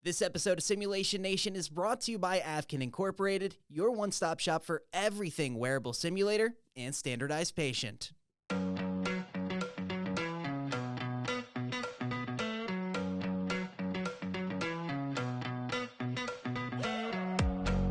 This episode of Simulation Nation is brought to you by Avkin Incorporated, your one-stop shop for everything wearable simulator and standardized patient.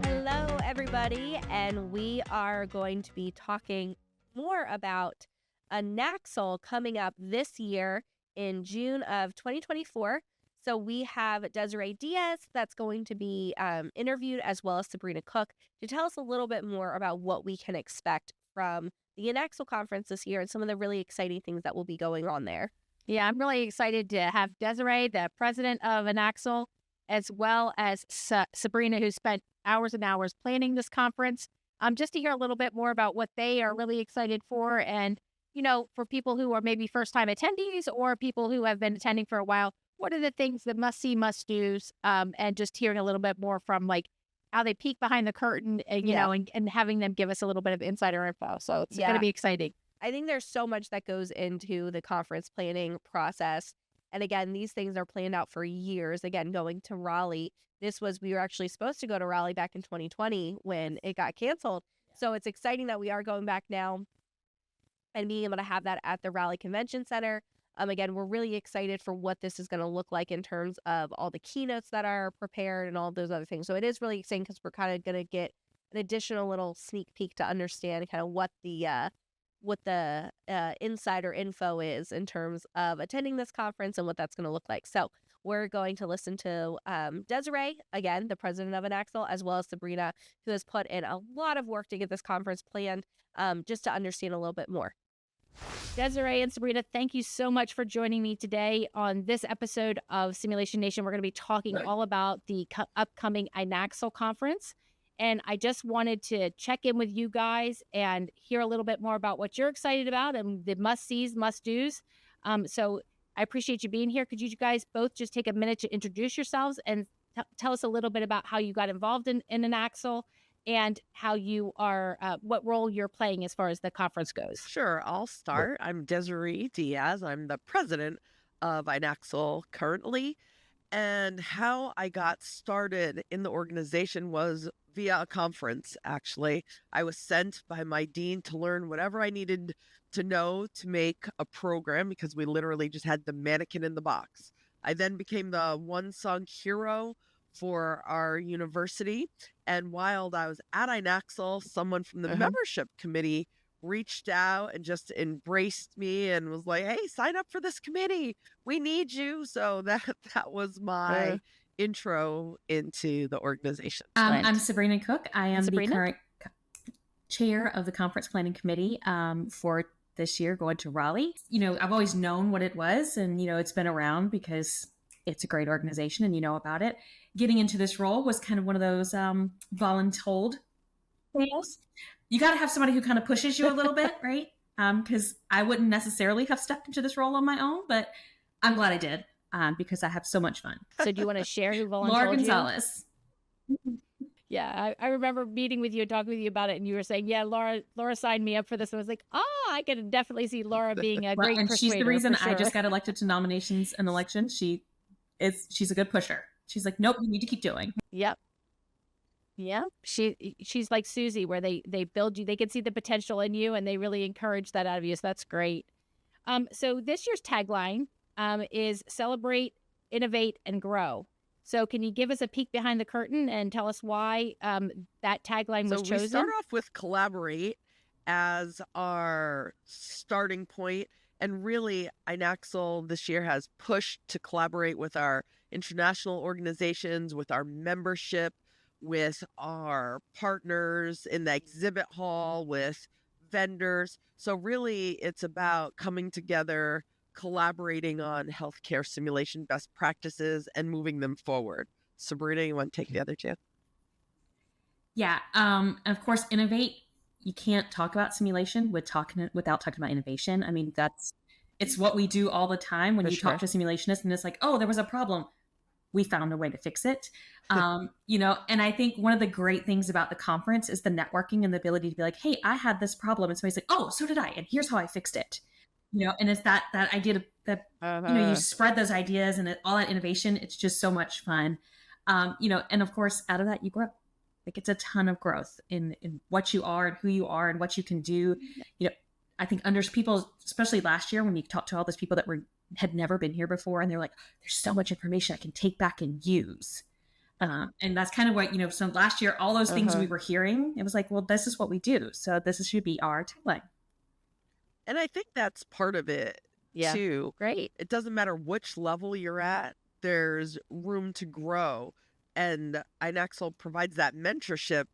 Hello, everybody, and we are going to be talking more about INACSL coming up this year in June of 2024. So we have Desiree Diaz that's going to be interviewed, as well as Sabrina Cook, to tell us a little bit more about what we can expect from the INACSL conference this year and some of the really exciting things that will be going on there. Yeah, I'm really excited to have Desiree, the president of INACSL, as well as Sabrina, who spent hours and hours planning this conference, just to hear a little bit more about what they are really excited for. And, you know, for people who are maybe first-time attendees or people who have been attending for a while, what are the things that must-see, must-dos, and just hearing a little bit more from, like, how they peek behind the curtain, and, you know, and having them give us a little bit of insider info. So it's going to be exciting. I think there's so much that goes into the conference planning process. And again, these things are planned out for years. Again, going to Raleigh, we were actually supposed to go to Raleigh back in 2020 when it got canceled. So it's exciting that we are going back now and being able to have that at the Raleigh Convention Center. Again, we're really excited for what this is going to look like in terms of all the keynotes that are prepared and all of those other things. So it is really exciting because we're kind of going to get an additional little sneak peek to understand kind of what the insider info is in terms of attending this conference and what that's going to look like. So we're going to listen to Desiree, again, the president of INACSL, as well as Sabrina, who has put in a lot of work to get this conference planned, just to understand a little bit more. Desiree and Sabrina, thank you so much for joining me today on this episode of Simulation Nation. We're going to be talking all about the upcoming INACSL conference. And I just wanted to check in with you guys and hear a little bit more about what you're excited about and the must-sees, must-dos. So I appreciate you being here. Could you guys both just take a minute to introduce yourselves and tell us a little bit about how you got involved in INACSL and how you are, what role you're playing as far as the conference goes? Sure, I'll start. I'm Desiree Diaz. I'm the president of INACSL currently. And how I got started in the organization was via a conference, actually. I was sent by my dean to learn whatever I needed to know to make a program, because we literally just had the mannequin in the box. I then became the unsung hero for our university. And while I was at INACSL, someone from the membership committee reached out and just embraced me and was like, hey, sign up for this committee. We need you. So that was my intro into the organization. I'm Sabrina Cook. I am the current chair of the conference planning committee for this year, going to Raleigh. You know, I've always known what it was, and, you know, it's been around because it's a great organization and you know about it. Getting into this role was kind of one of those voluntold things. You got to have somebody who kind of pushes you a little bit, right? Because I wouldn't necessarily have stepped into this role on my own, but I'm glad I did because I have so much fun. So do you want to share who volunteered? Laura Gonzalez. Yeah, I remember meeting with you and talking with you about it, and you were saying, yeah, Laura signed me up for this. And I was like, I could definitely see Laura being a great persuader. She's the reason I just got elected to nominations and elections. She's a good pusher. She's like, nope, you need to keep doing. Yep. Yeah. She's like Susie, where they build you, they can see the potential in you and they really encourage that out of you. So that's great. So this year's tagline is celebrate, innovate, and grow. So can you give us a peek behind the curtain and tell us why that tagline was chosen? So we start off with collaborate as our starting point. And really, INACSL this year has pushed to collaborate with our international organizations, with our membership, with our partners in the exhibit hall, with vendors. So really, it's about coming together, collaborating on healthcare simulation best practices and moving them forward. Sabrina, you want to take the other two? Yeah. And of course, innovate. You can't talk about simulation without talking about innovation. I mean, it's what we do all the time when talk to simulationists, and it's like, oh, there was a problem. We found a way to fix it. You know, and I think one of the great things about the conference is the networking and the ability to be like, hey, I had this problem. And somebody's like, oh, so did I. And here's how I fixed it. You know, and it's that idea that, you know, you spread those ideas and all that innovation. It's just so much fun. And of course, out of that, you grow. Like it's a ton of growth in what you are and who you are and what you can do. I think under people, especially last year when you talked to all those people that had never been here before, and they're like, there's so much information I can take back and use. And that's kind of what, so last year, all those things we were hearing, it was like, well, this is what we do. So this should be our tagline. And I think that's part of it too. Great. It doesn't matter which level you're at, there's room to grow. And INACSL provides that mentorship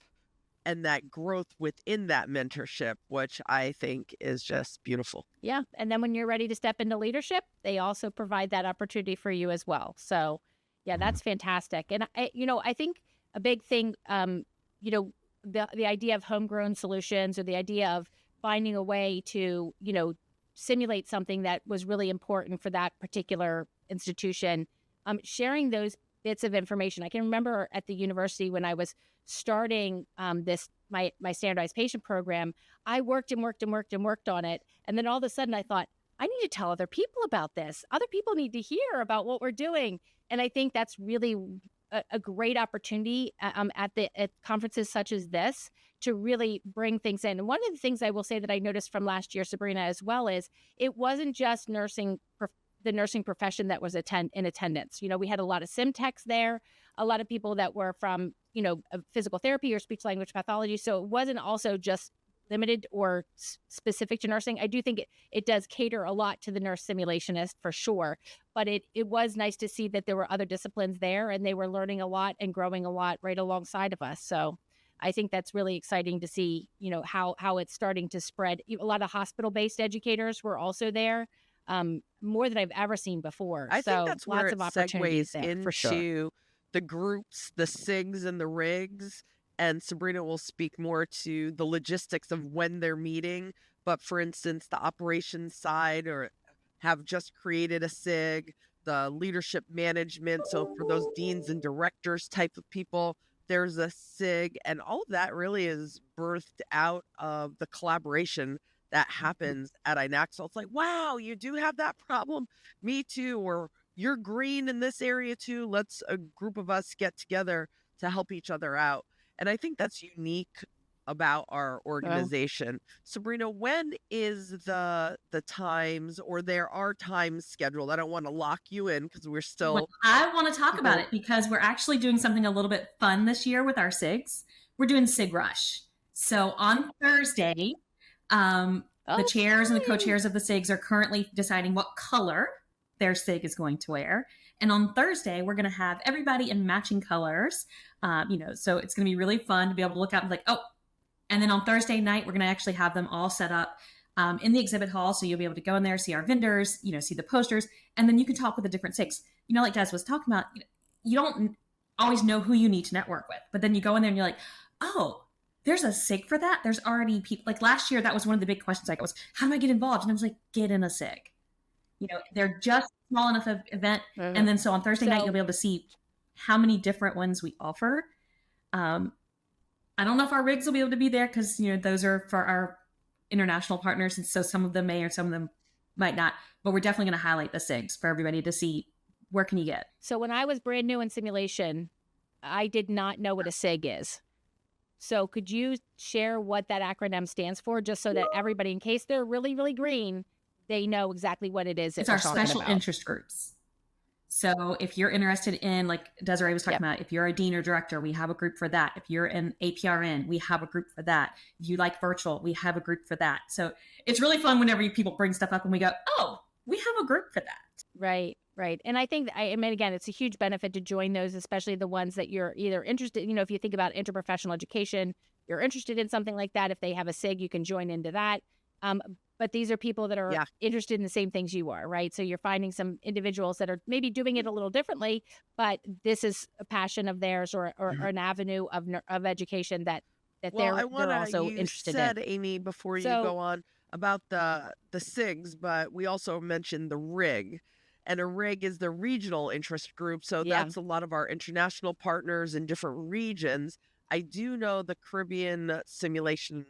and that growth within that mentorship, which I think is just beautiful. Yeah. And then when you're ready to step into leadership, they also provide that opportunity for you as well. So yeah, that's fantastic. And I think a big thing, the idea of homegrown solutions, or the idea of finding a way to, simulate something that was really important for that particular institution, sharing those bits of information. I can remember at the university when I was starting my standardized patient program, I worked on it. And then all of a sudden I thought, I need to tell other people about this. Other people need to hear about what we're doing. And I think that's really a great opportunity at conferences such as this to really bring things in. And one of the things I will say that I noticed from last year, Sabrina, as well, is it wasn't just the nursing profession that was in attendance. We had a lot of sim techs there, a lot of people that were from, physical therapy or speech language pathology. So it wasn't also just limited or specific to nursing. I do think it does cater a lot to the nurse simulationist for sure, but it was nice to see that there were other disciplines there and they were learning a lot and growing a lot right alongside of us. So I think that's really exciting to see, how it's starting to spread. A lot of hospital-based educators were also there, more than I've ever seen before. I think that's lots where of it opportunities segues there, into for sure. the groups, the SIGs and the RIGs. And Sabrina will speak more to the logistics of when they're meeting. But for instance, the operations side or have just created a SIG, the leadership management. So for those deans and directors type of people, there's a SIG. And all of that really is birthed out of the collaboration that happens at INACSL. It's like, wow, you do have that problem. Me too. Or you're green in this area too. Let's a group of us get together to help each other out. And I think that's unique about our organization. Sabrina, when is the times, or there are times scheduled? I don't want to lock you in because we're still... Well, I want to talk about it because we're actually doing something a little bit fun this year with our SIGs. We're doing SIG Rush. So on Thursday, the chairs and the co-chairs of the SIGs are currently deciding what color their SIG is going to wear. And on Thursday, we're going to have everybody in matching colors. So it's going to be really fun to be able to look out and be like, oh, and then on Thursday night, we're going to actually have them all set up in the exhibit hall. So you'll be able to go in there, see our vendors, see the posters, and then you can talk with the different SIGs. Like Des was talking about, you don't always know who you need to network with, but then you go in there and you're like, oh, there's a SIG for that. There's already people. Like last year, that was one of the big questions I got was, how do I get involved? And I was like, get in a SIG. They're just small enough of event. Mm-hmm. And then so on Thursday night, you'll be able to see how many different ones we offer. I don't know if our rigs will be able to be there because, those are for our international partners. And so some of them may or some of them might not. But we're definitely going to highlight the SIGs for everybody to see where can you get. So when I was brand new in simulation, I did not know what a SIG is. So could you share what that acronym stands for just so that everybody, in case they're really, really green, they know exactly what it is. It's our special interest groups. So if you're interested in, like Desiree was talking about, if you're a dean or director, we have a group for that. If you're an APRN, we have a group for that. If you like virtual, we have a group for that. So it's really fun whenever people bring stuff up and we go, oh, we have a group for that. Right. And I think, again, it's a huge benefit to join those, especially the ones that you're either interested, if you think about interprofessional education, you're interested in something like that. If they have a SIG, you can join into that. But these are people that are interested in the same things you are, right? So you're finding some individuals that are maybe doing it a little differently, but this is a passion of theirs or an avenue of education that they're also interested in. You said, Amy, before you go on about the SIGs, but we also mentioned the RIG. And a RIG is the regional interest group. So that's a lot of our international partners in different regions. I do know the Caribbean Simulation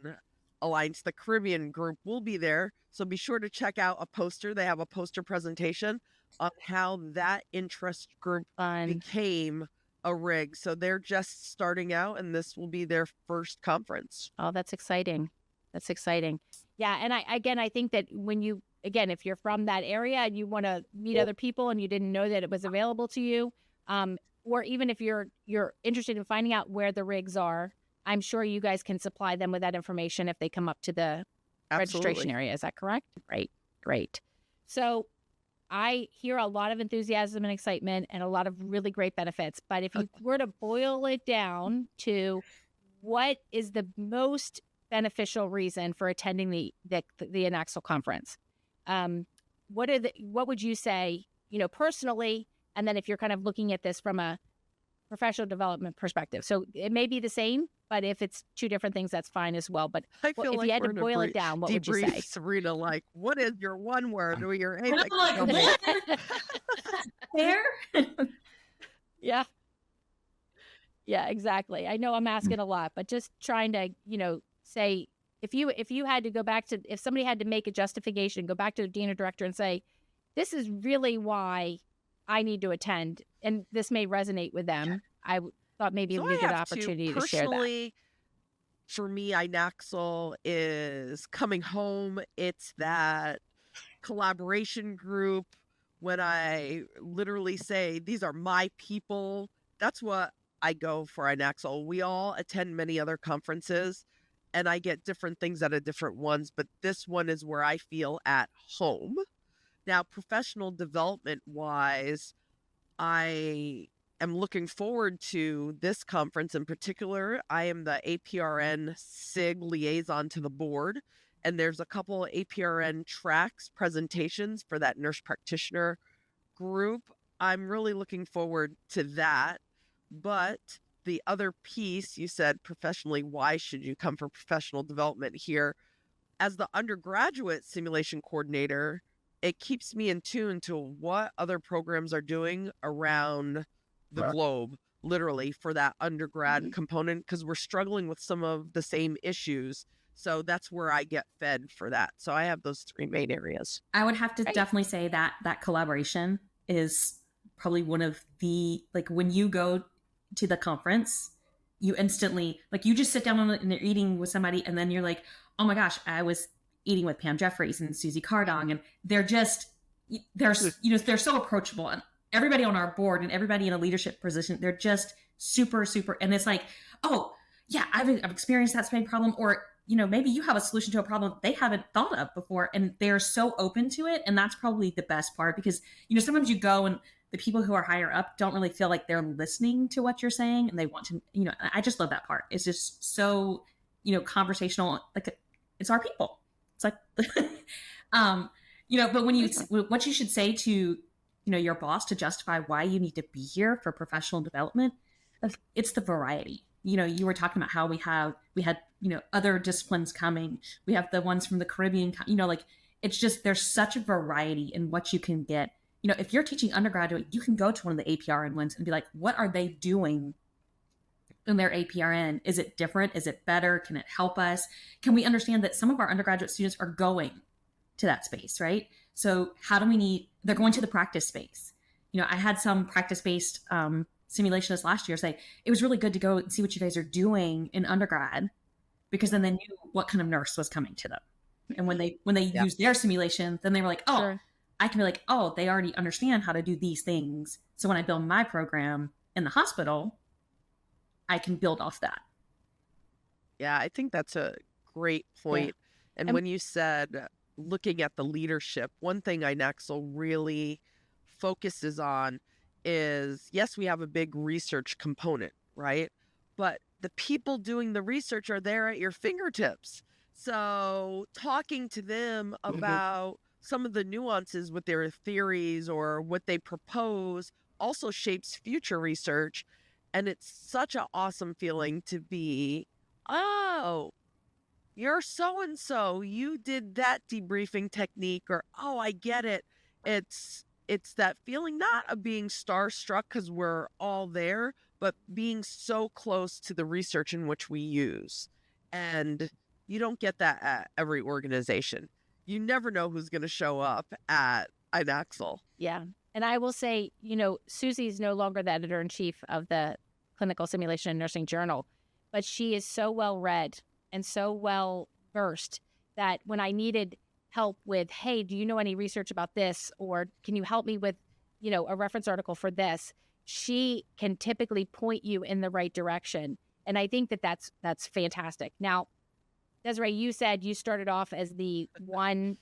Alliance, the Caribbean group, will be there. So be sure to check out a poster. They have a poster presentation on how that interest group became a rig. So they're just starting out, and this will be their first conference. Oh, that's exciting. That's exciting. Yeah. And I think that if you're from that area and you want to meet other people and you didn't know that it was available to you, or even if you're interested in finding out where the rigs are, I'm sure you guys can supply them with that information if they come up to the registration area. Is that correct? Great. So I hear a lot of enthusiasm and excitement and a lot of really great benefits. But if you were to boil it down to what is the most beneficial reason for attending the INACSL conference, what would you say, personally, and then if you're kind of looking at this from a professional development perspective? So it may be the same, but if it's two different things, that's fine as well. But I feel if like you had to boil it down, what would you say? Sabrina, like, what is your one word or your Fair? Yeah. Yeah, exactly. I know I'm asking a lot, but just trying to, say, if you had to go back to, if somebody had to make a justification, go back to the dean or director and say, this is really why I need to attend, and this may resonate with them. I thought maybe it would be a good opportunity to share that. Personally, for me, INACSL is coming home. It's that collaboration group. When I literally say, these are my people, that's what I go for INACSL. We all attend many other conferences, and I get different things out of different ones, but this one is where I feel at home. Now, professional development wise, I am looking forward to this conference in particular. I am the APRN SIG liaison to the board, and there's a couple of APRN tracks presentations for that nurse practitioner group. I'm really looking forward to that. But the other piece, you said professionally, why should you come for professional development here? As the undergraduate simulation coordinator, it keeps me in tune to what other programs are doing around the globe, literally, for that undergrad component, because we're struggling with some of the same issues. So that's where I get fed for that. So I have those three main areas. I would have to definitely say that collaboration is probably one of the, like, when you go to the conference, you instantly, like, you just sit down and you're eating with somebody, and then you're like, oh my gosh, I was eating with Pam Jeffries and Susie Cardong, and they're so approachable, and everybody on our board and everybody in a leadership position, they're just super, and it's like, oh yeah, I've experienced that same problem, or maybe you have a solution to a problem they haven't thought of before, and they're so open to it. And that's probably the best part, because sometimes you go and the people who are higher up don't really feel like they're listening to what you're saying, and they want to, I just love that part. It's just so, conversational. Like, it's our people. It's like, but what you should say to, your boss to justify why you need to be here for professional development, it's the variety. You were talking about how we had, other disciplines coming. We have the ones from the Caribbean, like, it's just, there's such a variety in what you can get. If you're teaching undergraduate, you can go to one of the APRN ones and be like, what are they doing in their APRN? Is it different? Is it better? Can it help us? Can we understand that some of our undergraduate students are going to that space, right? So they're going to the practice space. I had some practice-based simulationists last year say, it was really good to go and see what you guys are doing in undergrad, because then they knew what kind of nurse was coming to them. And when they used their simulation, then they were like, oh, sure. I can be like, oh, they already understand how to do these things. So when I build my program in the hospital, I can build off that. Yeah, I think that's a great point. Yeah. And when you said looking at the leadership, one thing INACSL really focuses on is, yes, we have a big research component, right? But the people doing the research are there at your fingertips. So talking to them about some of the nuances with their theories or what they propose also shapes future research. And it's such an awesome feeling to be, oh, you're so-and-so, you did that debriefing technique, or, oh, I get it. It's that feeling not of being starstruck because we're all there, but being so close to the research in which we use. And you don't get that at every organization. You never know who's going to show up at INACSL. Yeah. And I will say, Susie's no longer the editor-in-chief of the Clinical Simulation and Nursing Journal, but she is so well read and so well versed that when I needed help with, hey, do you know any research about this? Or can you help me with, a reference article for this? She can typically point you in the right direction. And I think that that's fantastic. Now, Desiree, you said you started off as the one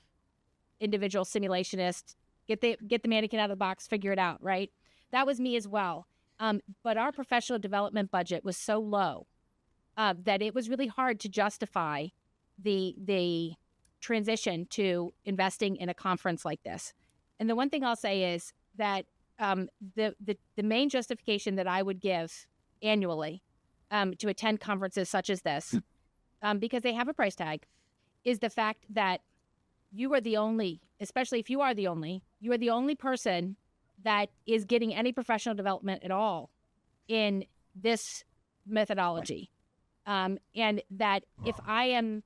individual simulationist, get the mannequin out of the box, figure it out, right? That was me as well. But our professional development budget was so low that it was really hard to justify the transition to investing in a conference like this. And the one thing I'll say is that the main justification that I would give annually to attend conferences such as this, because they have a price tag, is the fact that you are the only, especially if you are the only person that is getting any professional development at all in this methodology. And that if I am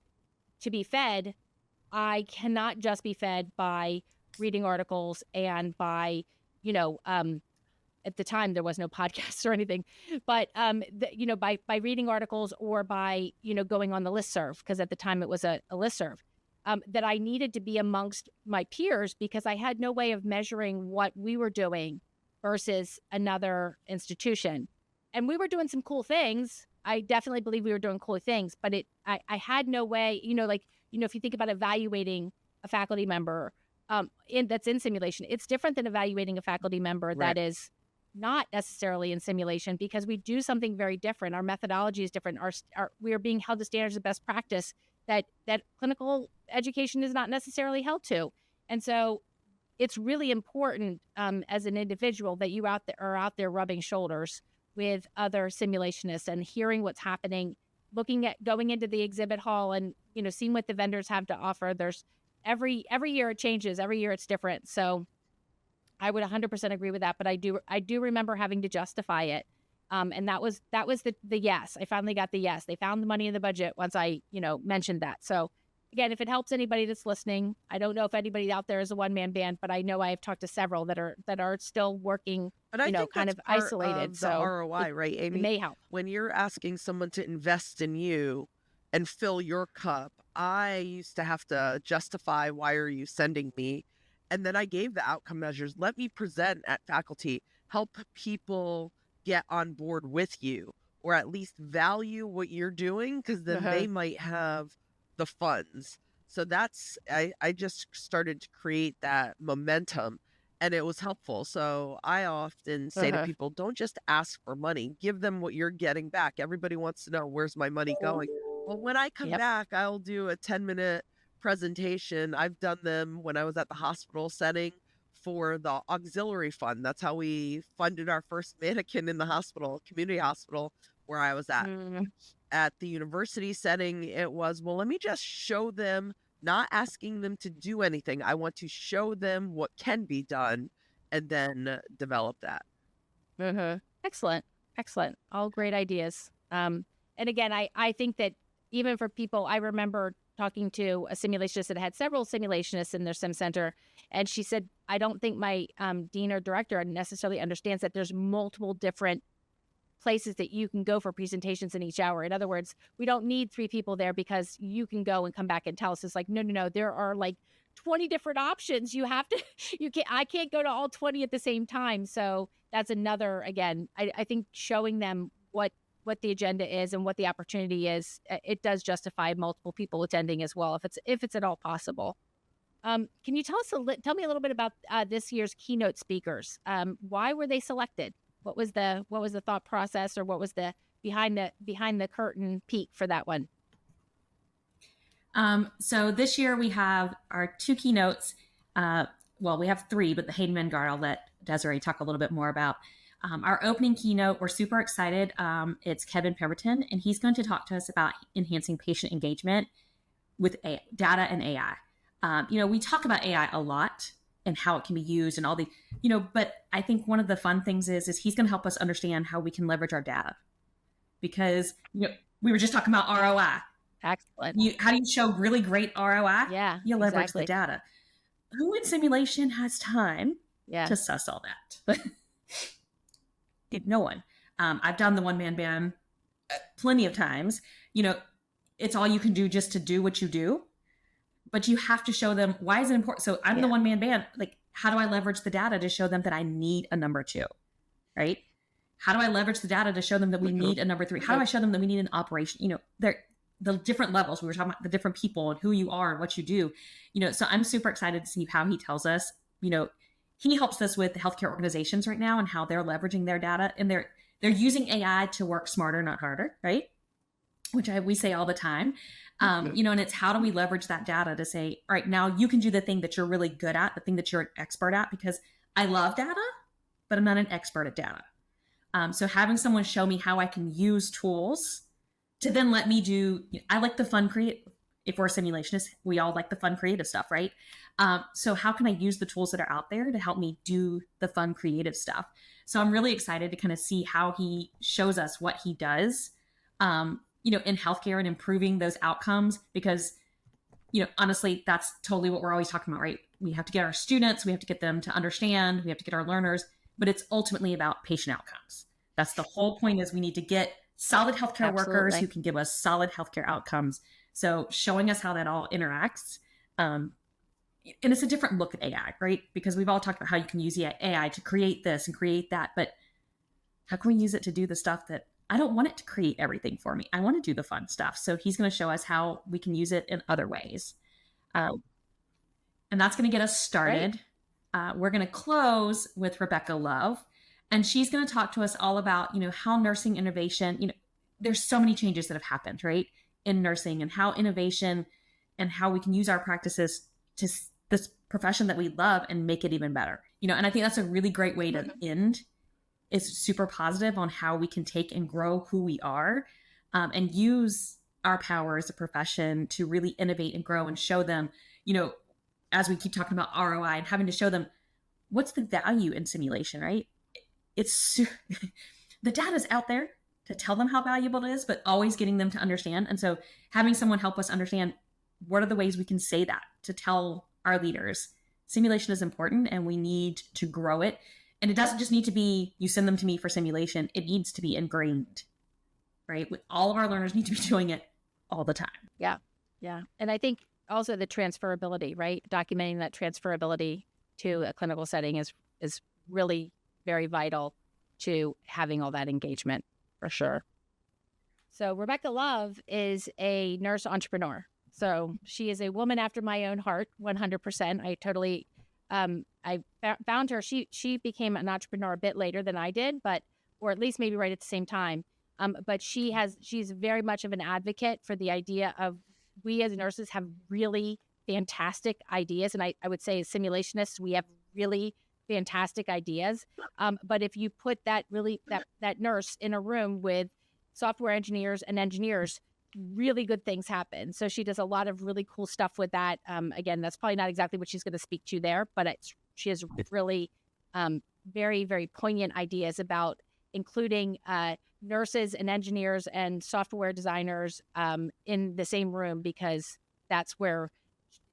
to be fed, I cannot just be fed by reading articles and by, at the time there was no podcasts or anything, but, by reading articles or by, going on the listserv, because at the time it was a listserv, that I needed to be amongst my peers because I had no way of measuring what we were doing versus another institution. And we were doing some cool things. I definitely believe we were doing cool things, but I had no way, if you think about evaluating a faculty member that's in simulation, it's different than evaluating a faculty member that is not necessarily in simulation, because we do something very different. Our methodology is different. We are being held to standards of best practice that clinical education is not necessarily held to. And so it's really important as an individual that you are out there rubbing shoulders with other simulationists and hearing what's happening, going into the exhibit hall and, seeing what the vendors have to offer. There's every year it changes, every year it's different. So I would 100% agree with that, but I do remember having to justify it. And that was the yes. I finally got the yes. They found the money in the budget once I, mentioned that. So again, if it helps anybody that's listening, I don't know if anybody out there is a one-man band, but I know I have talked to several that are still working, kind of isolated. So the ROI, right, Amy? It may help. When you're asking someone to invest in you and fill your cup, I used to have to justify, why are you sending me? And then I gave the outcome measures. Let me present at faculty, help people get on board with you, or at least value what you're doing, because then they might have the funds. So I just started to create that momentum, and it was helpful. So I often say to people, don't just ask for money, give them what you're getting back. Everybody wants to know, where's my money going? Well, when I come back, I'll do a 10-minute presentation. I've done them when I was at the hospital setting for the auxiliary fund. That's how we funded our first mannequin in the hospital, community hospital where I was at. At the university setting, it was, well, let me just show them, not asking them to do anything. I want to show them what can be done and then develop that. Excellent. All great ideas. And again, I think that even for people, I remember talking to a simulationist that had several simulationists in their sim center, and she said, I don't think my dean or director necessarily understands that there's multiple different places that you can go for presentations in each hour. In other words, we don't need 3 people there because you can go and come back and tell us. It's like, no, there are like 20 different options. I can't go to all 20 at the same time. So that's another, again, I think showing them what the agenda is and what the opportunity is, it does justify multiple people attending as well, if it's at all possible. Can you tell me a little bit about this year's keynote speakers? Why were they selected? What was the thought process, or what was the behind the curtain peek for that one? So this year we have our 2 keynotes. Well, we have 3, but the Hayden Vanguard, I'll let Desiree talk a little bit more about. Our opening keynote, we're super excited. It's Kevin Pemberton, and he's going to talk to us about enhancing patient engagement with data and AI. We talk about AI a lot and how it can be used and all the, but I think one of the fun things is he's going to help us understand how we can leverage our data, because, we were just talking about ROI. Excellent. How do you show really great ROI? Yeah, You leverage the data. Who in simulation has time to suss all that. No one. I've done the one-man band plenty of times. It's all you can do just to do what you do, but you have to show them why is it important. So I'm the one-man band. Like, how do I leverage the data to show them that I need a number 2, right? How do I leverage the data to show them that we need a number 3? How do I show them that we need an operation? The different levels. We were talking about the different people and who you are and what you do. So I'm super excited to see how he tells us. He helps us with healthcare organizations right now and how they're leveraging their data, and they're using AI to work smarter, not harder, right? Which we say all the time. And it's how do we leverage that data to say, all right, now you can do the thing that you're really good at, the thing that you're an expert at, because I love data, but I'm not an expert at data. So having someone show me how I can use tools to then let me do, I like the fun if we're a simulationist, we all like the fun creative stuff, right? So how can I use the tools that are out there to help me do the fun creative stuff? So I'm really excited to kind of see how he shows us what he does, in healthcare and improving those outcomes, because, honestly, that's totally what we're always talking about, right? We have to get our students, we have to get them to understand, we have to get our learners, but it's ultimately about patient outcomes. That's the whole point, is we need to get solid healthcare workers who can give us solid healthcare outcomes. So showing us how that all interacts. And it's a different look at AI, right? Because we've all talked about how you can use AI to create this and create that, but how can we use it to do the stuff that I don't want it to create everything for me? I want to do the fun stuff. So he's going to show us how we can use it in other ways. And that's going to get us started. Right. We're going to close with Rebecca Love, and she's going to talk to us all about, how nursing innovation, there's so many changes that have happened, right, in nursing, and how innovation and how we can use our practices to this profession that we love and make it even better. And I think that's a really great way to end. It's super positive on how we can take and grow who we are, and use our power as a profession to really innovate and grow and show them, as we keep talking about ROI and having to show them what's the value in simulation, right? The data's out there to tell them how valuable it is, but always getting them to understand. And so having someone help us understand what are the ways we can say that to tell our leaders, simulation is important and we need to grow it. And it doesn't just need to be, you send them to me for simulation. It needs to be ingrained, right? All of our learners need to be doing it all the time. Yeah. Yeah. And I think also the transferability, right? Documenting that transferability to a clinical setting is really very vital to having all that engagement, for sure. So Rebecca Love is a nurse entrepreneur. So she is a woman after my own heart, 100%. I totally, I found her. She became an entrepreneur a bit later than I did, or at least maybe right at the same time. But she's very much of an advocate for the idea of we as nurses have really fantastic ideas. And I would say as simulationists, we have really fantastic ideas. But if you put that nurse in a room with software engineers and engineers, really good things happen. So she does a lot of really cool stuff with that. Again, that's probably not exactly what she's going to speak to there, but she has really very, very poignant ideas about including nurses and engineers and software designers in the same room, because that's where,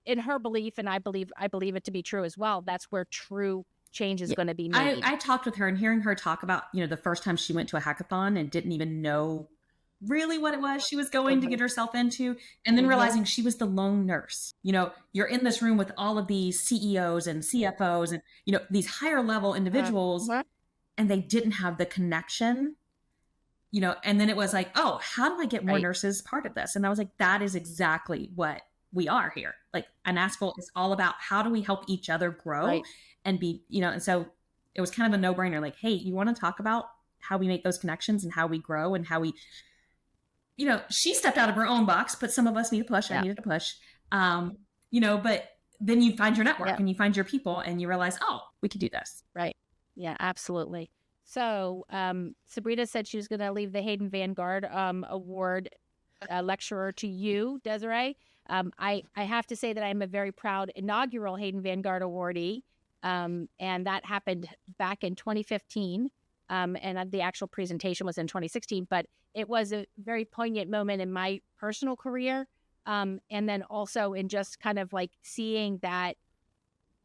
in her belief, and I believe it to be true as well, that's where true change is going to be made. I talked with her, and hearing her talk about, the first time she went to a hackathon and didn't even know really what it was she was going to get herself into, and then realizing she was the lone nurse. You're in this room with all of these CEOs and CFOs and, these higher level individuals, and they didn't have the connection, and then it was like, oh, how do I get more nurses part of this? And I was like, that is exactly what we are here. Like, INACSL is all about how do we help each other grow and be, and so it was kind of a no-brainer. Like, hey, you want to talk about how we make those connections and how we grow and how we, she stepped out of her own box, but some of us need a push. I needed a push, but then you find your network and you find your people and you realize, oh, we could do this. Right. Yeah, absolutely. So Sabrina said she was going to leave the Hayden Vanguard Award lecturer to you, Desiree. I have to say that I'm a very proud inaugural Hayden Vanguard awardee, and that happened back in 2015, and the actual presentation was in 2016, but it was a very poignant moment in my personal career, and then also in just kind of like seeing that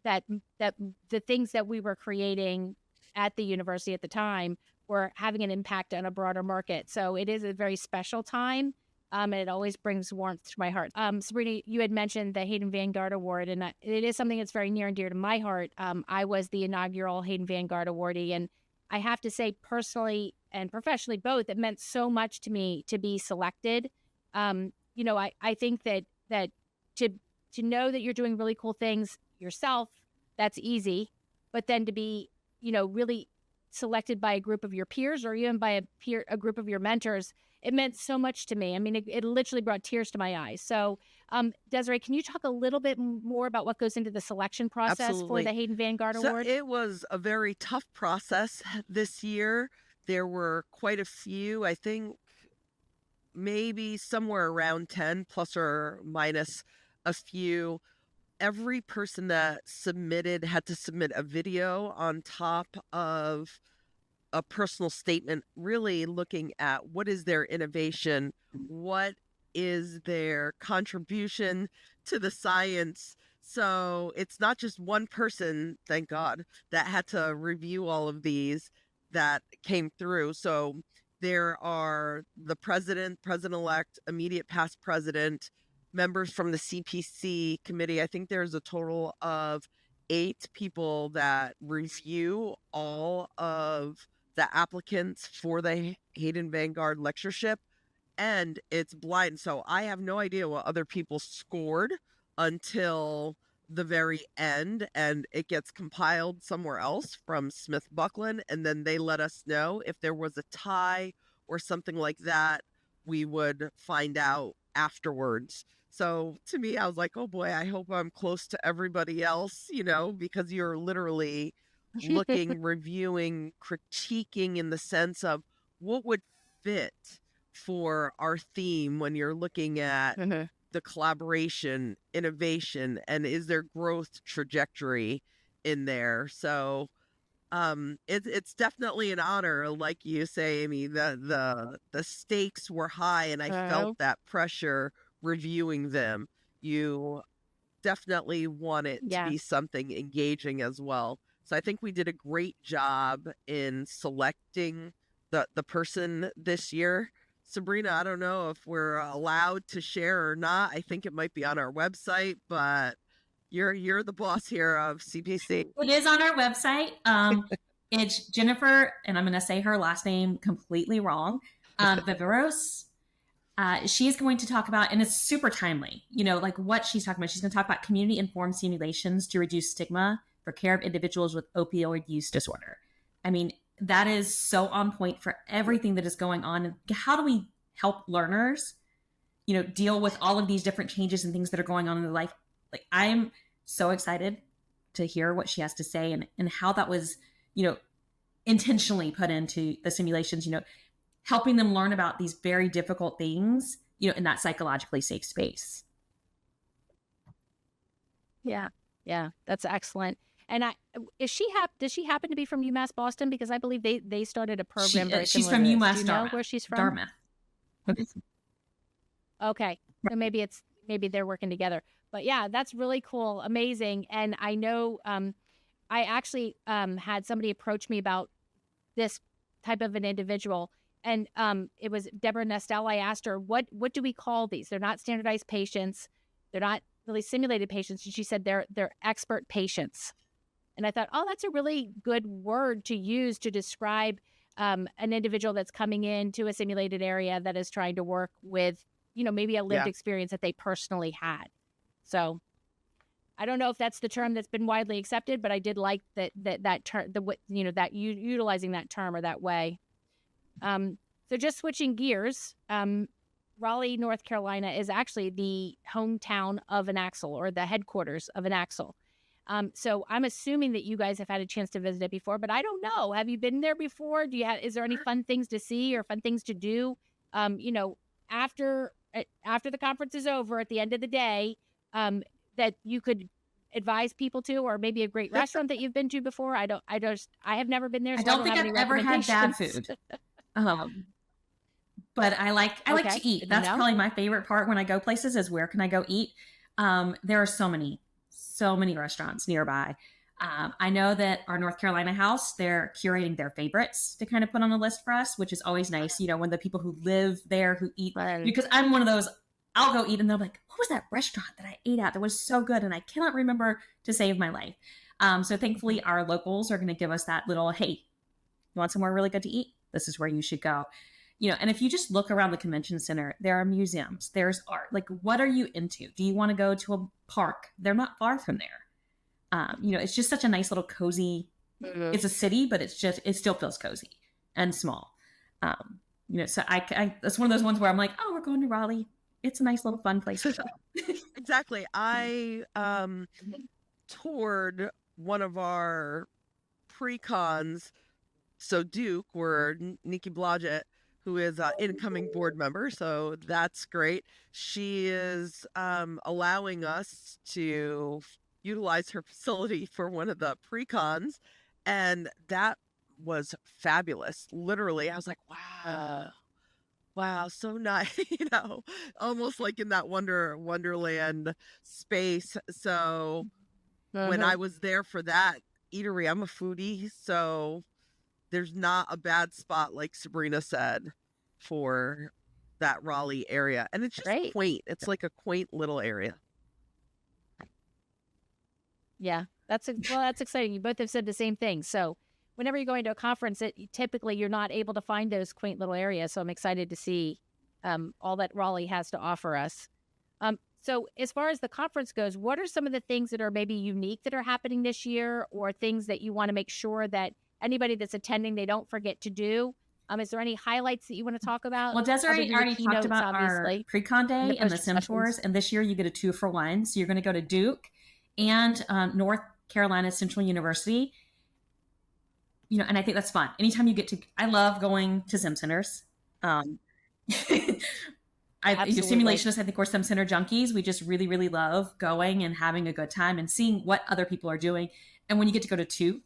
that the things that we were creating at the university at the time were having an impact on a broader market. So it is a very special time. And it always brings warmth to my heart. Sabrina, you had mentioned the Hayden Vanguard Award, and it is something that's very near and dear to my heart. I was the inaugural Hayden Vanguard awardee, and I have to say, personally and professionally both, it meant so much to me to be selected. I think that to know that you're doing really cool things yourself, that's easy, but then to be, really selected by a group of your peers or even by a group of your mentors, it meant so much to me. I mean, it literally brought tears to my eyes. So, Desiree, can you talk a little bit more about what goes into the selection process Absolutely. for the Hayden Vanguard Award? It was a very tough process this year. There were quite a few, I think maybe somewhere around 10 plus or minus a few. Every person that submitted had to submit a video on top of a personal statement, really looking at what is their innovation, what is their contribution to the science. So it's not just one person, thank God, that had to review all of these that came through. So there are the president-elect, immediate past president, members from the CPC committee. I think there's a total of 8 people that review all of the applicants for the Hayden Vanguard lectureship, and it's blind. So I have no idea what other people scored until the very end, and it gets compiled somewhere else from Smith Buckland, and then they let us know if there was a tie or something like that. We would find out afterwards. So to me, I was like, oh boy, I hope I'm close to everybody else, because you're literally looking, reviewing, critiquing in the sense of what would fit for our theme when you're looking at the collaboration, innovation, and is there growth trajectory in there? So it's definitely an honor, like you say, Amy. The stakes were high, and I felt that pressure reviewing them. You definitely want it to be something engaging as well. So I think we did a great job in selecting the person this year. Sabrina, I don't know if we're allowed to share or not. I think it might be on our website, but you're the boss here of CPC. It is on our website. It's Jennifer, and I'm going to say her last name completely wrong, Viveros. She is going to talk about, and it's super timely, like what she's talking about. She's going to talk about community-informed simulations to reduce stigma for care of individuals with opioid use disorder. I mean, that is so on point for everything that is going on. How do we help learners, deal with all of these different changes and things that are going on in their life? Like, I'm so excited to hear what she has to say and how that was, intentionally put into the simulations, helping them learn about these very difficult things, in that psychologically safe space. Yeah, that's excellent. And does she happen to be from UMass Boston? Because I believe they started a program very she's similar from to this. UMass Do you Dartmouth. know where she's from? Dartmouth. Okay, so maybe they're working together. But yeah, that's really cool, amazing. And I know I actually had somebody approach me about this type of an individual, and it was Deborah Nestel. I asked her, what do we call these? They're not standardized patients. They're not really simulated patients. And she said they're expert patients. And I thought, oh, that's a really good word to use to describe an individual that's coming into a simulated area that is trying to work with, maybe a lived experience that they personally had. So I don't know if that's the term that's been widely accepted, but I did like that term, that utilizing that term or that way. So just switching gears, Raleigh, North Carolina is actually the hometown of INACSL, or the headquarters of INACSL. So I'm assuming that you guys have had a chance to visit it before, but I don't know. Have you been there before? Is there any fun things to see or fun things to do? After the conference is over, at the end of the day, that you could advise people to, or maybe a great restaurant that you've been to before? I have never been there. So I don't think I've ever had bad food. But I like to eat. That's probably my favorite part when I go places, is where can I go eat? There are so many so many restaurants nearby. I know that our North Carolina house, they're curating their favorites to kind of put on the list for us, which is always nice. You know, when the people who live there, who eat, because I'm one of those, I'll go eat and they're like, what was that restaurant that I ate at that was so good? And I cannot remember to save my life. So thankfully our locals are going to give us that little, hey, you want somewhere really good to eat? This is where you should go. You know, and if you just look around the convention center, there are museums, there's art. Like, what are you into? Do you want to go to a park? They're not far from there. You know, it's just such a nice little cozy, it's a city, but it still feels cozy and small. You know, so I that's one of those ones where I'm like, oh, we're going to Raleigh. It's a nice little fun place to go. Exactly. I toured one of our pre-cons. So Duke, where Nikki Blodgett, who is an incoming board member, so that's great. She is allowing us to utilize her facility for one of the pre-cons, and that was fabulous. Literally, I was like, wow, so nice. You know, almost like in that Wonderland space. So when I was there for that eatery, I'm a foodie, so there's not a bad spot, like Sabrina said, for that Raleigh area. And it's just quaint. It's like a quaint little area. Yeah, that's exciting. You both have said the same thing. So whenever you're going to a conference, typically you're not able to find those quaint little areas. So I'm excited to see all that Raleigh has to offer us. So as far as the conference goes, what are some of the things that are maybe unique that are happening this year, or things that you want to make sure that anybody that's attending, they don't forget to do? Is there any highlights that you want to talk about? Well, Desiree already talked about our pre-con day and the sim tours, and this year you get a 2-for-1. So you're going to go to Duke and North Carolina Central University. You know, and I think that's fun. Anytime you get to, I love going to sim centers. Simulationists, I think we're sim center junkies. We just really, really love going and having a good time and seeing what other people are doing. And when you get to go to 2,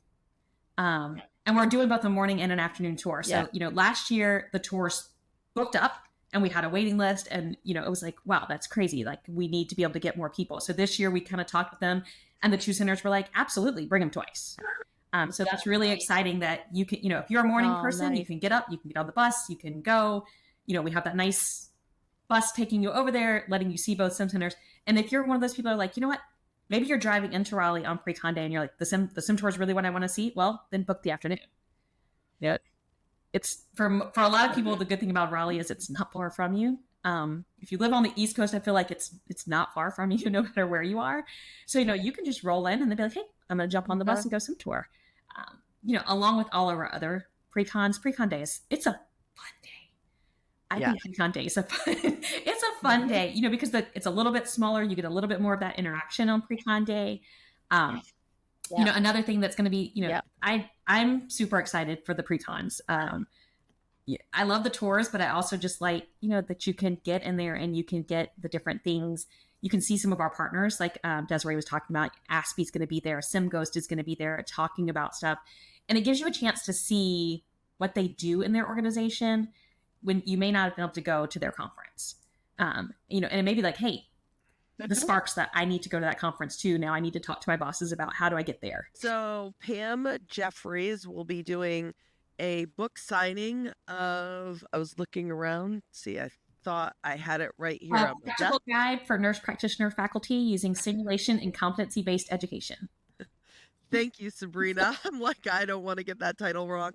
and we're doing both a morning and an afternoon tour. So, you know, last year the tours booked up and we had a waiting list, and, you know, it was like, wow, that's crazy. Like, we need to be able to get more people. So this year we kind of talked with them, and the 2 centers were like, absolutely, bring them twice. So that's really exciting that you can, you know, if you're a morning person, you can get up, you can get on the bus, you can go, you know, we have that nice bus taking you over there, letting you see both sim centers. And if you're one of those people who are like, you know what, maybe you're driving into Raleigh on pre-con day and you're like, the sim tour is really what I want to see. Well, then book the afternoon. Yeah. It's for a lot of people, the good thing about Raleigh is it's not far from you. If you live on the East Coast, I feel like it's not far from you, no matter where you are. So, you know, you can just roll in and they'll be like, hey, I'm going to jump on the bus and go sim tour. You know, along with all of our other pre-con days, it's a fun day. I think pre-con day is it's a fun day, you know, because it's a little bit smaller. You get a little bit more of that interaction on pre-con day. You know, another thing that's going to be, you know, I'm super excited for the pre-cons. I love the tours, but I also just like, you know, that you can get in there and you can get the different things. You can see some of our partners, like Desiree was talking about. Aspie's going to be there. SimGhost is going to be there talking about stuff. And it gives you a chance to see what they do in their organization when you may not have been able to go to their conference. You know, and it may be like, hey, the sparks that I need to go to that conference too. Now I need to talk to my bosses about how do I get there. So Pam Jeffries will be doing a book signing of, I was looking around, see, I thought I had it right here. On the practical guide for nurse practitioner faculty using simulation and competency-based education. Thank you, Sabrina. I'm like, I don't want to get that title wrong.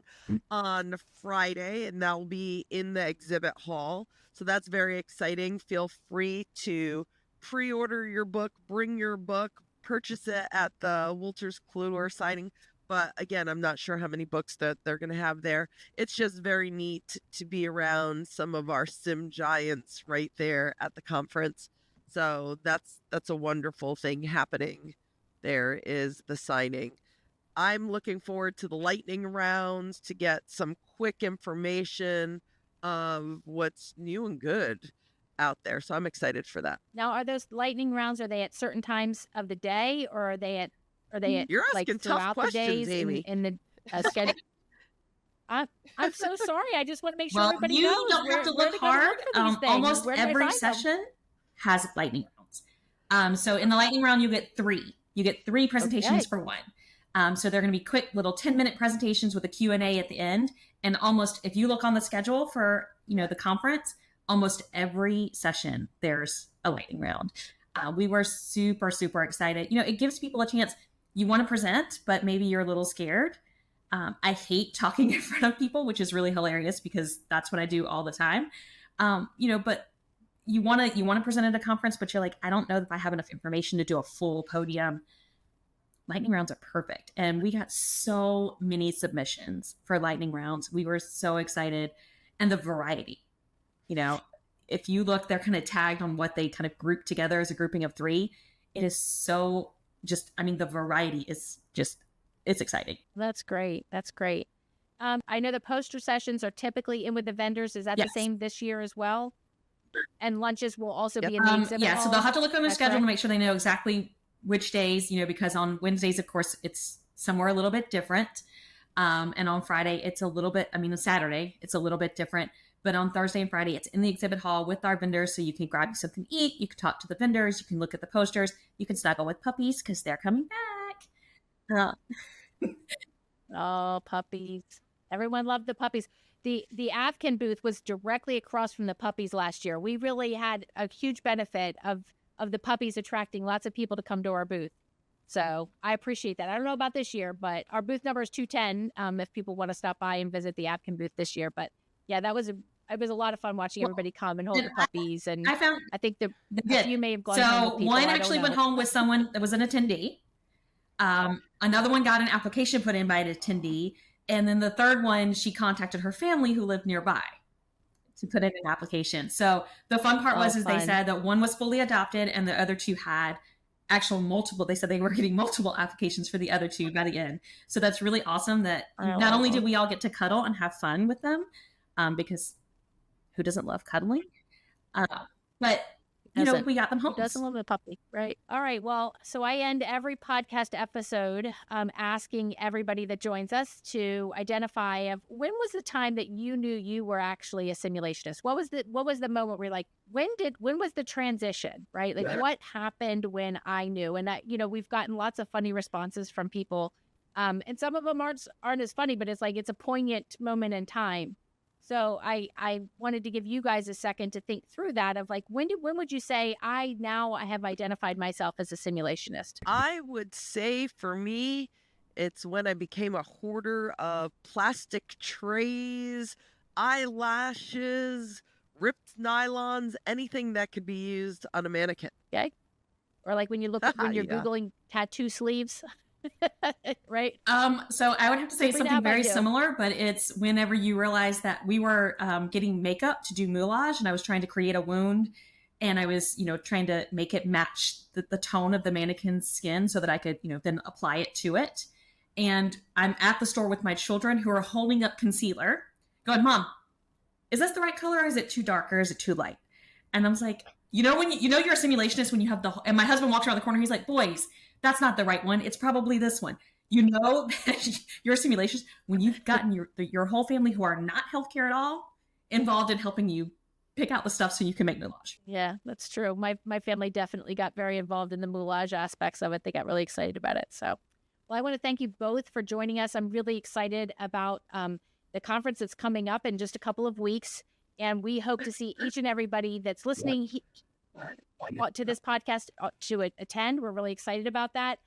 On Friday, and that will be in the exhibit hall. So that's very exciting. Feel free to pre-order your book, bring your book, purchase it at the Wolters Kluwer signing. But again, I'm not sure how many books that they're going to have there. It's just very neat to be around some of our sim giants right there at the conference. So that's a wonderful thing happening. There is the signing. I'm looking forward to the lightning rounds to get some quick information of what's new and good out there. So I'm excited for that. Now, are those lightning rounds, are they at certain times of the day, or are they at You're asking like tough throughout questions, the days Amy. in the schedule? I'm so sorry. I just want to make sure everybody you knows. don't have to where look go hard. for these things. Almost Where do they every find them? session has lightning rounds. So in the lightning round, you get 3. You get 3 presentations Okay. for one. So they're going to be quick little 10-minute presentations with a Q&A at the end. And almost, if you look on the schedule for, the conference, almost every session, there's a lightning round. We were super, super excited. It gives people a chance. You want to present, but maybe you're a little scared. I hate talking in front of people, which is really hilarious because that's what I do all the time. But you want to present at a conference, but you're like, I don't know if I have enough information to do a full podium. Lightning rounds are perfect. And we got so many submissions for lightning rounds. We were so excited. And the variety, if you look, they're kind of tagged on what they kind of group together as a grouping of 3. It is so the variety is it's exciting. That's great. That's great. I know the poster sessions are typically in with the vendors. Is that Yes. the same this year as well? And lunches will also be in the exhibit Yeah, hall? so they'll have to look on their That's schedule correct? to make sure they know exactly which days, because on Wednesdays, of course, it's somewhere a little bit different. And on Friday, it's a little bit, on Saturday, it's a little bit different. But on Thursday and Friday, it's in the exhibit hall with our vendors. So you can grab something to eat. You can talk to the vendors. You can look at the posters. You can snuggle with puppies because they're coming back. Oh, puppies. Everyone loved the puppies. The Avkin booth was directly across from the puppies last year. We really had a huge benefit of the puppies attracting lots of people to come to our booth. So I appreciate that. I don't know about this year, but our booth number is 210 if people want to stop by and visit the Avkin booth this year. But yeah, it was a lot of fun watching everybody come and hold the puppies. And I think a few may have gone home with people. One I don't actually went know. home with someone that was an attendee. Another one got an application put in by an attendee. And then the third one, she contacted her family who lived nearby to put in an application. So the fun part was they said that one was fully adopted and the other 2 had actual multiple. They said they were getting multiple applications for the other 2 by the end. So that's really awesome that not only did we all get to cuddle and have fun with them, because who doesn't love cuddling? But we got them home. Who doesn't love a puppy, right? All right. Well, so I end every podcast episode asking everybody that joins us to identify when was the time that you knew you were actually a simulationist? What was the moment where you're like, when was the transition, right? Like what happened when I knew? And we've gotten lots of funny responses from people, and some of them aren't as funny, but it's like it's a poignant moment in time. So I wanted to give you guys a second to think through that of like, when would you say I have identified myself as a simulationist? I would say for me, it's when I became a hoarder of plastic trays, eyelashes, ripped nylons, anything that could be used on a mannequin. Okay. Or like when you're Googling tattoo sleeves. Right. So I would have to say Sabrina, something very you? similar, but it's whenever you realize that we were getting makeup to do moulage, and I was trying to create a wound, and I was trying to make it match the tone of the mannequin's skin so that I could then apply it to it. And I'm at the store with my children who are holding up concealer, going, "Mom, is this the right color? Or is it too dark or is it too light?" And I was like, when you're a simulationist when you have and my husband walks around the corner, he's like, "Boys, that's not the right one. It's probably this one." That you're a simulationist when you've gotten your whole family who are not healthcare at all involved in helping you pick out the stuff so you can make moulage. Yeah, that's true. My family definitely got very involved in the moulage aspects of it. They got really excited about it. So, well, I want to thank you both for joining us. I'm really excited about the conference that's coming up in just a couple of weeks. And we hope to see each and everybody that's listening to this podcast to attend. We're really excited about that.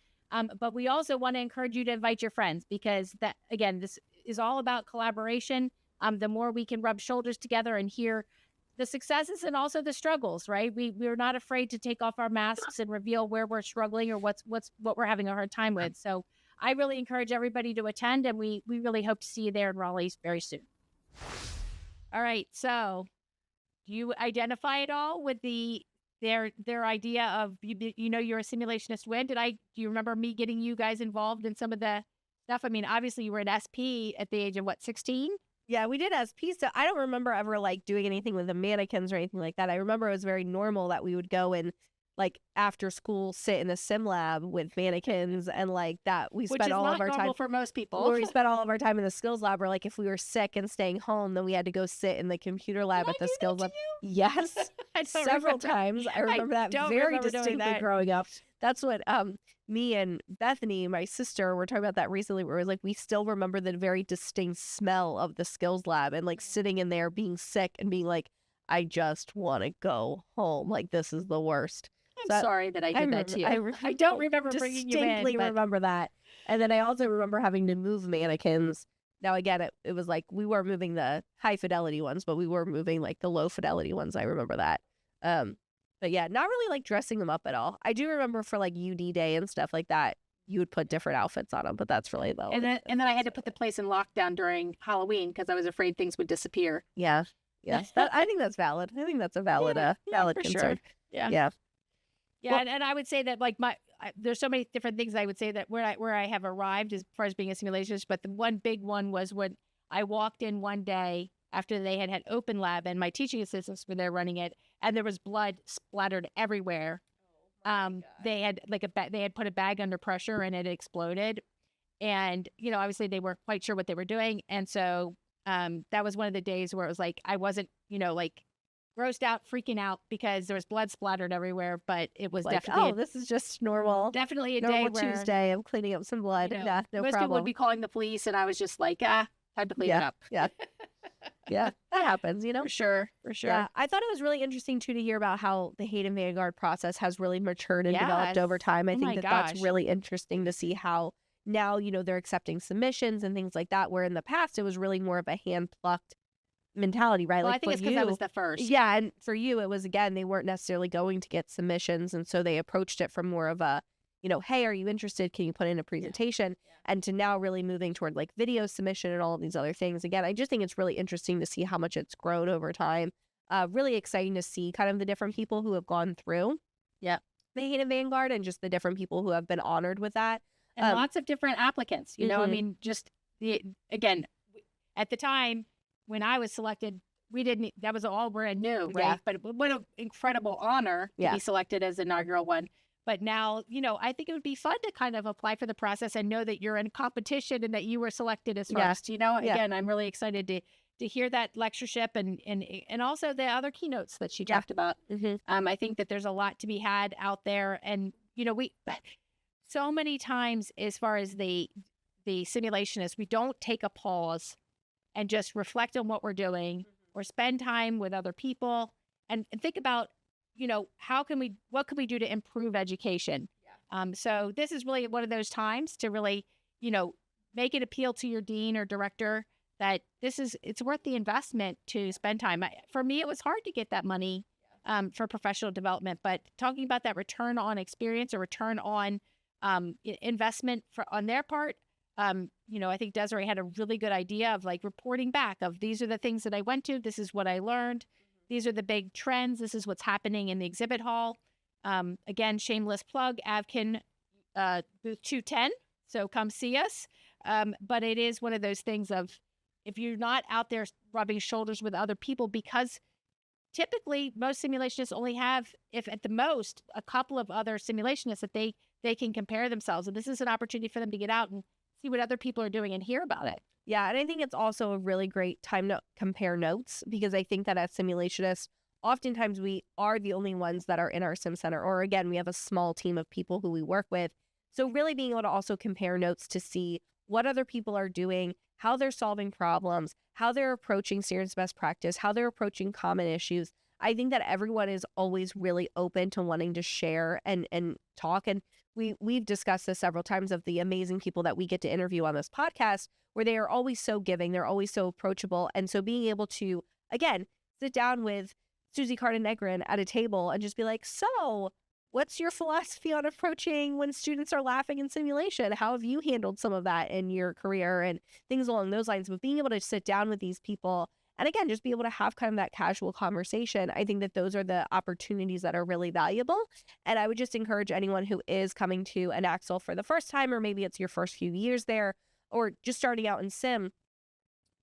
But we also want to encourage you to invite your friends because that, again, this is all about collaboration. The more we can rub shoulders together and hear the successes and also the struggles, right? We're not afraid to take off our masks and reveal where we're struggling or what we're having a hard time with. So I really encourage everybody to attend, and we really hope to see you there in Raleigh very soon. All right. So do you identify it all with their idea of, you're a simulationist when? Do you remember me getting you guys involved in some of the stuff? I mean, obviously you were an SP at the age of 16? Yeah, we did SP. So I don't remember ever like doing anything with the mannequins or anything like that. I remember it was very normal that we would go and like after school sit in the sim lab with mannequins and like that. We Which spent is all not of our normal time for most people. Or we spent all of our time in the skills lab, or like if we were sick and staying home, then we had to go sit in the computer lab at the skills lab. Yes, several times. I remember that very distinctly growing up. That's what me and Bethany, my sister, were talking about that recently, where it was like we still remember the very distinct smell of the skills lab and like sitting in there being sick and being like, I just want to go home. Like, this is the worst. I'm sorry that I did that to you. I don't remember bringing you in. Distinctly remember that. And then I also remember having to move mannequins. Now, again, it was like we were moving the high fidelity ones, but we were moving like the low fidelity ones. I remember that. But yeah, not really like dressing them up at all. I do remember for like UD day and stuff like that, you would put different outfits on them, but that's really low. And then I had to put the place in lockdown during Halloween because I was afraid things would disappear. Yeah. Yes. I think that's valid. I think that's a valid, valid concern. Sure. Yeah. Yeah. Yeah. Well, and I would say that like there's so many different things I would say that where I have arrived as far as being a simulationist, but the one big one was when I walked in one day after they had open lab and my teaching assistants were there running it, and there was blood splattered everywhere. They had like they had put a bag under pressure and it exploded, and obviously they weren't quite sure what they were doing, and so that was one of the days where it was like I wasn't like grossed out, freaking out because there was blood splattered everywhere, but it was like, definitely this is just normal. Definitely a normal day where Tuesday. I'm cleaning up some blood. Yeah, no most problem. people would be calling the police, and I was just like, time to clean it up. Yeah. Yeah, that happens, For sure. Yeah, I thought it was really interesting, too, to hear about how the Hayden Vanguard process has really matured and developed over time. I think that's really interesting to see how now, they're accepting submissions and things like that, where in the past it was really more of a hand-plucked mentality, right? Well, like I think it's because I was the first. Yeah, and for you, it was, again, they weren't necessarily going to get submissions, and so they approached it from more of a, hey, are you interested? Can you put in a presentation? Yeah. And to now really moving toward like video submission and all of these other things. Again, I just think it's really interesting to see how much it's grown over time. Really exciting to see kind of the different people who have gone through the Hayden Vanguard and just the different people who have been honored with that. And lots of different applicants, I mean, just again, at the time when I was selected, that was all brand new, right? Yeah. But what an incredible honor to be selected as inaugural one. But now, I think it would be fun to kind of apply for the process and know that you're in competition and that you were selected as first. Again, I'm really excited to hear that lectureship and also the other keynotes that she talked about. Mm-hmm. I think that there's a lot to be had out there, and we so many times as far as the simulationists, we don't take a pause and just reflect on what we're doing or spend time with other people and think about. What can we do to improve education? Yeah. So this is really one of those times to really, make it appeal to your dean or director that it's worth the investment to spend time. For me, it was hard to get that money for professional development, but talking about that return on experience or return on investment on their part, I think Desiree had a really good idea of like reporting back of these are the things that I went to. This is what I learned. These are the big trends. This is what's happening in the exhibit hall. Again, shameless plug, Avkin booth 210. So come see us. But it is one of those things of if you're not out there rubbing shoulders with other people, because typically most simulationists only have, if at the most, a couple of other simulationists that they can compare themselves. And this is an opportunity for them to get out and see what other people are doing and hear about it. Yeah, and I think it's also a really great time to compare notes, because I think that as simulationists, oftentimes we are the only ones that are in our sim center, or again, we have a small team of people who we work with. So really being able to also compare notes to see what other people are doing, how they're solving problems, how they're approaching serious best practice, how they're approaching common issues. I think that everyone is always really open to wanting to share and talk. And we've discussed this several times of the amazing people that we get to interview on this podcast, where they are always so giving, they're always so approachable. And so being able to, again, sit down with Susie Carden-Negrin at a table and just be like, so what's your philosophy on approaching when students are laughing in simulation? How have you handled some of that in your career and things along those lines? But being able to sit down with these people and again, just be able to have kind of that casual conversation. I think that those are the opportunities that are really valuable. And I would just encourage anyone who is coming to INACSL for the first time, or maybe it's your first few years there, or just starting out in sim,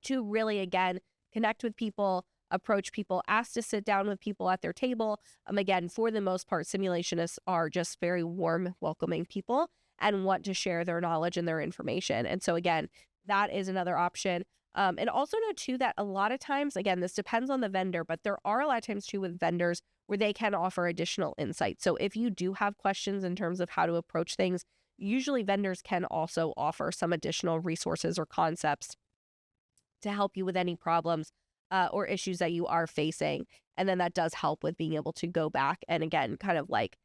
to really, again, connect with people, approach people, ask to sit down with people at their table. Again, for the most part, simulationists are just very warm, welcoming people and want to share their knowledge and their information. And so again, that is another option. And also know too that a lot of times, again, this depends on the vendor, but there are a lot of times too with vendors where they can offer additional insight. So if you do have questions in terms of how to approach things, usually vendors can also offer some additional resources or concepts to help you with any problems or issues that you are facing. And then that does help with being able to go back and again, kind of like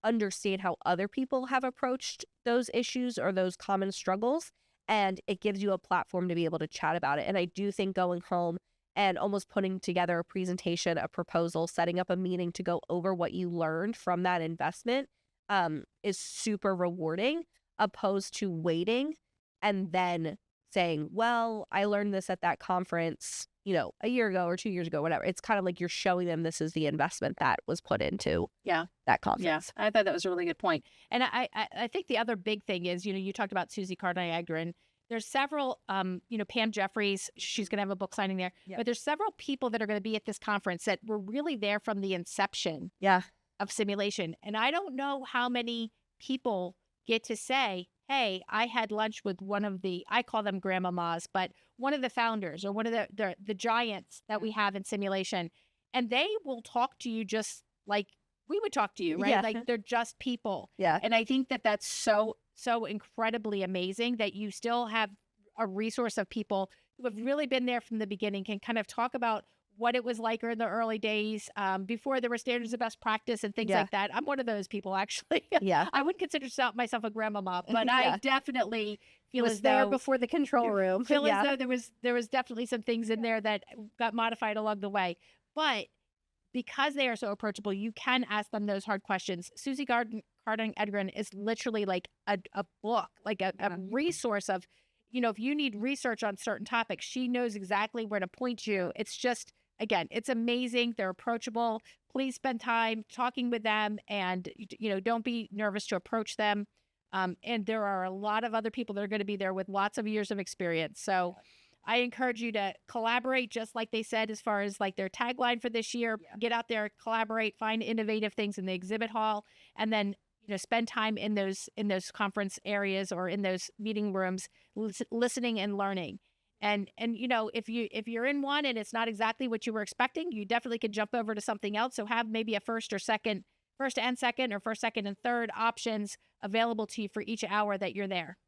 understand how other people have approached those issues or those common struggles. And it gives you a platform to be able to chat about it. And I do think going home and almost putting together a presentation, a proposal, setting up a meeting to go over what you learned from that investment is super rewarding, opposed to waiting and then saying, well, I learned this at that conference, you know, a year ago or 2 years ago, whatever. It's kind of like you're showing them this is the investment that was put into that conference. Yeah, I thought that was a really good point. And I think the other big thing is, you know, you talked about Susie Carr-Niagara. There's several, you know, Pam Jeffries, she's going to have a book signing there. But there's several people that are going to be at this conference that were really there from the inception of simulation. And I don't know how many people get to say, hey, I had lunch with one of the, I call them grandmamas, but one of the founders or one of the giants that we have in simulation. And they will talk to you just like we would talk to you, right? Like they're just people. And I think that that's so incredibly amazing that you still have a resource of people who have really been there from the beginning, can kind of talk about what it was like in the early days before there were standards of best practice and things like that. I'm one of those people, actually. I wouldn't consider myself a grandmama, but I definitely feel as though there before the control room. Feel as though there was definitely some things in there that got modified along the way. But because they are so approachable, you can ask them those hard questions. Susie Carr-Niagara is literally like a book, like a resource of, you know, if you need research on certain topics, she knows exactly where to point you. It's just, again, it's amazing. They're approachable. Please spend time talking with them and, you know, don't be nervous to approach them. And there are a lot of other people that are going to be there with lots of years of experience. So I encourage you to collaborate, just like they said, as far as like their tagline for this year. Get out there, collaborate, find innovative things in the exhibit hall, and then, you know, spend time in those conference areas or in those meeting rooms, listening and learning. And you know, if you're in one and it's not exactly what you were expecting, you definitely could jump over to something else. So have maybe a first and second and third options available to you for each hour that you're there.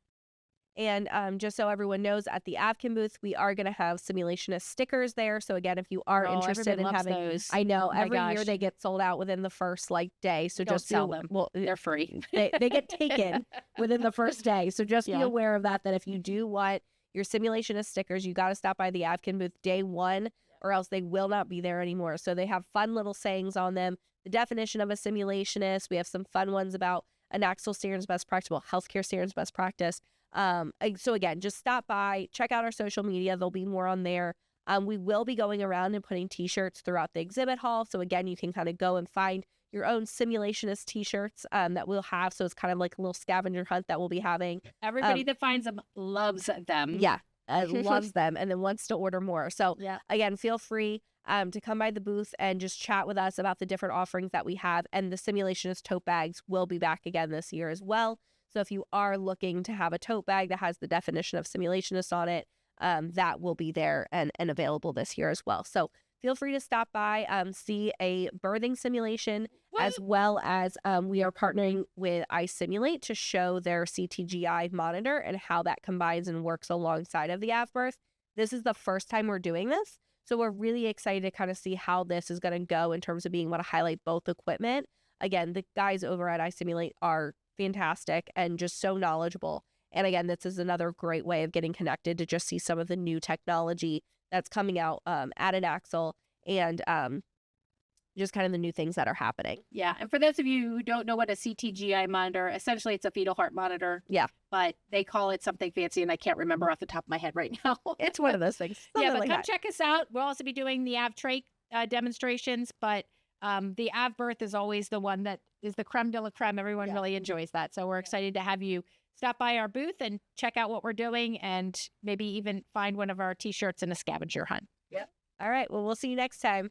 And just so everyone knows, at the Avcon booth, we are going to have Simulationist stickers there. So again, if you are interested in having those, I know every year they get sold out within the first day. So don't just sell them. Well, they're free. they get taken within the first day. So just be aware of that. That if you do want your Simulationist stickers, you got to stop by the Avcon booth day one, or else they will not be there anymore. So they have fun little sayings on them. The definition of a simulationist. We have some fun ones about INACSL standards best practice, well, healthcare standards best practice. So again, just stop by, check out our social media. There'll be more on there. We will be going around and putting t-shirts throughout the exhibit hall. So again, you can kind of go and find your own Simulationist t-shirts that we'll have. So it's kind of like a little scavenger hunt that we'll be having. Everybody that finds them loves them. Loves them and then wants to order more. So again, feel free to come by the booth and just chat with us about the different offerings that we have. And the Simulationist tote bags will be back again this year as well. So if you are looking to have a tote bag that has the definition of Simulationist on it, that will be there and available this year as well. So feel free to stop by, see a birthing simulation, as well as we are partnering with iSimulate to show their CTGI monitor and how that combines and works alongside of the AvBirth. This is the first time we're doing this. So we're really excited to kind of see how this is going to go in terms of being able to highlight both equipment. Again, the guys over at iSimulate are fantastic and just so knowledgeable. And again, this is another great way of getting connected to just see some of the new technology that's coming out at INACSL and just kind of the new things that are happening. Yeah. And for those of you who don't know what a CTGI monitor, essentially it's a fetal heart monitor. But they call it something fancy and I can't remember off the top of my head right now. It's one of those things. But come check us out. We'll also be doing the AvTrach demonstrations, but the AvBirth is always the one that is the creme de la creme. Everyone really enjoys that. So we're excited to have you stop by our booth and check out what we're doing and maybe even find one of our t-shirts in a scavenger hunt. All right. Well, we'll see you next time.